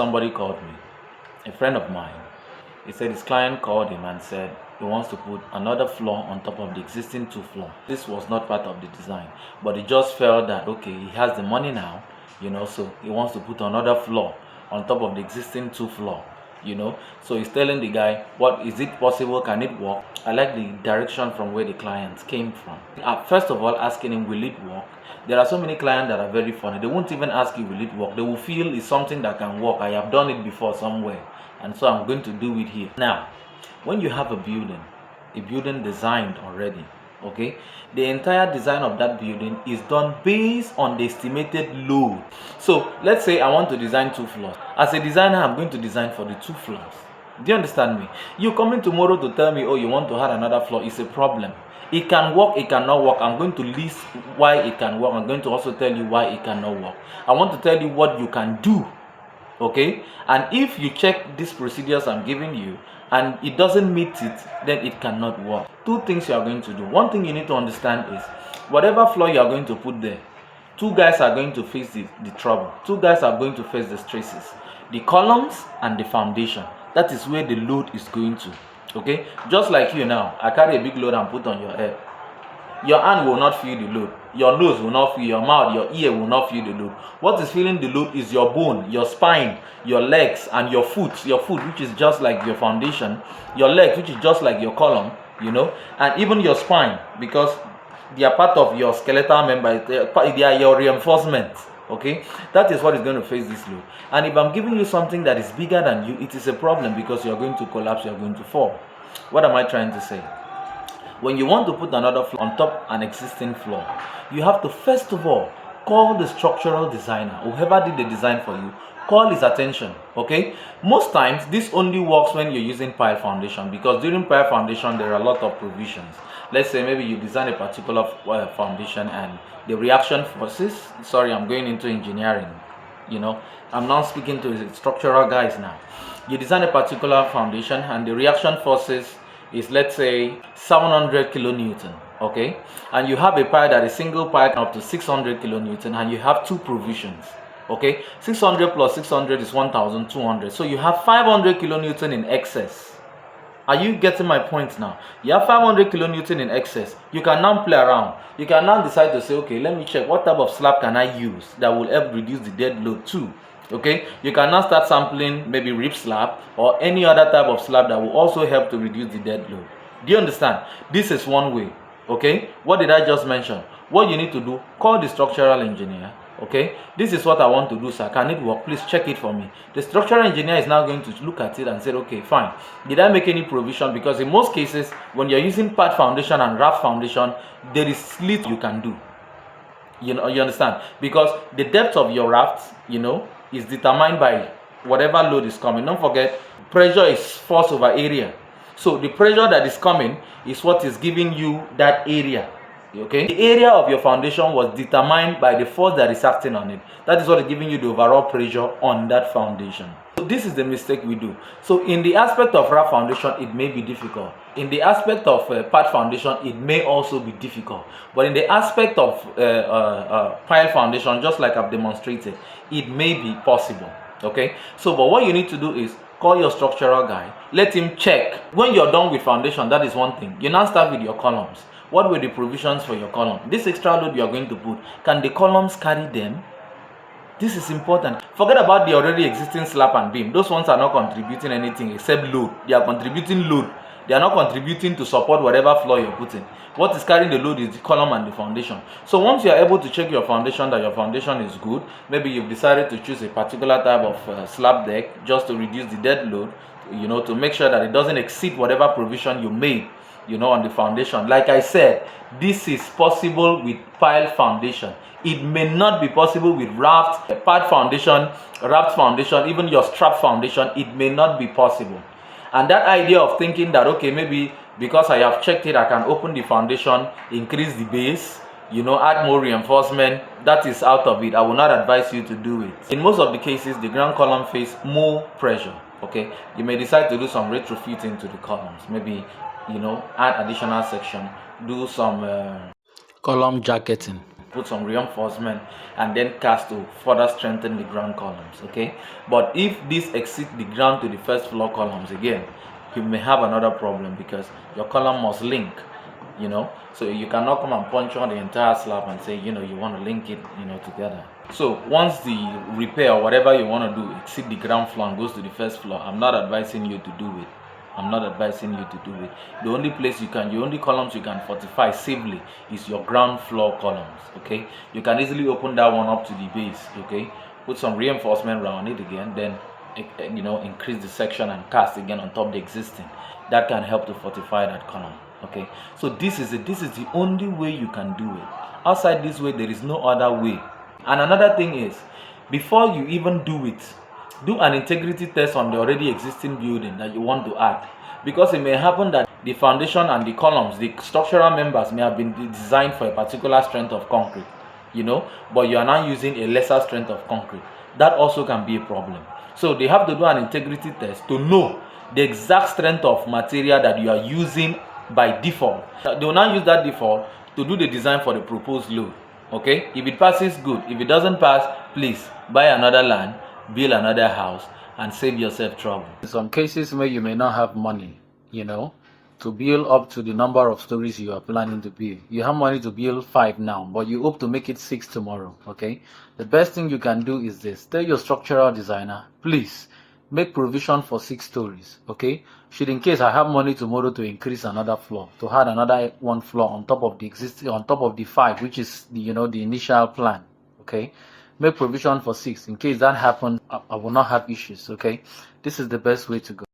somebody called me, a friend of mine. He said his client called him and said he wants to put another floor on top of the existing two floor. This was not part of the design, but he just felt that okay, he has the money now, so he wants to put another floor on top of the existing two floor. So he's telling the guy, what is it possible, can it work? I like the direction from where the clients came from. First of all, asking him, will it work? There are so many clients that are very funny. They won't even ask you, will it work? They will feel it's something that can work. I have done it before somewhere, and so I'm going to do it here. Now, when you have a building designed already, okay, the entire design of that building is done based on the estimated load. So let's say I want to design 2 floors. As a designer, I'm going to design for the 2 floors. Do you understand me? You coming tomorrow to tell me, oh, you want to add another floor, is a problem. It can work, it cannot work. I'm going to list why it can work. I'm going to also tell you why it cannot work. I want to tell you what you can do, okay? And if you check these procedures I'm giving you and it doesn't meet it, then it cannot work. 2 things you are going to do. One thing you need to understand is whatever floor you are going to put there, 2 guys are going to face the trouble. 2 guys are going to face the stresses, the columns and the foundation. That is where the load is going to. Okay, just like you now, I carry a big load and put on your head. Your hand will not feel the load. Your nose will not feel, your mouth, your ear will not feel the load. What is feeling the load is your bone, your spine, your legs, and your foot. Your foot, which is just like your foundation. Your leg, which is just like your column, and even your spine, because they are part of your skeletal member. They are your reinforcements. Okay, that is what is going to face this load. And if I'm giving you something that is bigger than you, it is a problem because you are going to collapse, you are going to fall. What am I trying to say? When you want to put another floor on top an existing floor, you have to first of all call the structural designer, whoever did the design for you, call his attention. Okay, most times this only works when you're using pile foundation, because during pile foundation there are a lot of provisions. Let's say maybe you design a particular foundation and the reaction forces, sorry, I'm going into engineering, I'm now speaking to the structural guys now. You design a particular foundation and the reaction forces is, let's say, 700 kilonewton, okay, and you have a pile that is single pile up to 600 kilonewton, and you have 2 provisions, okay. 600 plus 600 is 1200, so you have 500 kilonewton in excess. Are you getting my point now? You have 500 kilonewton in excess. You can now play around. You can now decide to say, okay, let me check what type of slab can I use that will help reduce the dead load too. Okay, you can now start sampling maybe rib slab or any other type of slab that will also help to reduce the dead load. Do you understand? This is one way. Okay, what did I just mention? What you need to do, call the structural engineer. Okay, this is what I want to do, sir. Can it work? Please check it for me. The structural engineer is now going to look at it and say, okay, fine. Did I make any provision? Because in most cases, when you're using pad foundation and raft foundation, there is slit you can do. You understand? Because the depth of your raft, is determined by whatever load is coming. Don't forget, pressure is force over area. So the pressure that is coming is what is giving you that area. Okay, the area of your foundation was determined by the force that is acting on it. That is what is giving you the overall pressure on that foundation. So this is the mistake we do. So in the aspect of raft foundation, it may be difficult. In the aspect of pad foundation, it may also be difficult. But in the aspect of pile foundation, just like I've demonstrated, it may be possible. Okay, so but what you need to do is call your structural guy, let him check. When you're done with foundation, that is one thing. You now start with your columns. What were the provisions for your column? This extra load you are going to put, can the columns carry them? This is important. Forget about the already existing slab and beam. Those ones are not contributing anything except load. They are contributing load. They are not contributing to support whatever floor you're putting. What is carrying the load is the column and the foundation. So once you are able to check your foundation, that your foundation is good, maybe you've decided to choose a particular type of slab deck just to reduce the dead load, to make sure that it doesn't exceed whatever provision you made, on the foundation. Like I said, this is possible with pile foundation. It may not be possible with raft, pad foundation, raft foundation, even your strap foundation. It may not be possible. And that idea of thinking that, okay, maybe because I have checked it, I can open the foundation, increase the base, add more reinforcement, that is out of it. I will not advise you to do it. In most of the cases, the ground column face more pressure. Okay, you may decide to do some retrofitting to the columns. Maybe, add additional section, do some column jacketing. put some reinforcement and then cast to further strengthen the ground columns. Okay, but if this exceeds the ground to the first floor columns, again you may have another problem, because your column must link, so you cannot come and puncture the entire slab and say you want to link it together. So once the repair or whatever you want to do exceed the ground floor and goes to the first floor, I'm not advising you to do it. The only columns you can fortify safely is your ground floor columns. Okay, you can easily open that one up to the base. Okay, put some reinforcement around it again, then increase the section and cast again on top the existing. That can help to fortify that column. Okay, so this is the only way you can do it. Outside this way, there is no other way. And another thing is, before you even do it, do an integrity test on the already existing building that you want to add, because it may happen that the foundation and the columns, the structural members, may have been designed for a particular strength of concrete, but you are now using a lesser strength of concrete. That also can be a problem. So they have to do an integrity test to know the exact strength of material that you are using by default. They will now use that default to do the design for the proposed load. Okay, if it passes, good. If it doesn't pass, please buy another land, build another house, and save yourself trouble. In some cases where you may not have money, to build up to the number of stories you are planning to build. You have money to build 5 now, but you hope to make it 6 tomorrow. Okay, the best thing you can do is this: tell your structural designer, please make provision for 6 stories. Okay, should in case I have money tomorrow to increase another floor, to add another 1 floor on top of the existing, on top of the 5, which is the the initial plan. Okay, make provision for 6 in case that happens. I will not have issues. Okay, this is the best way to go.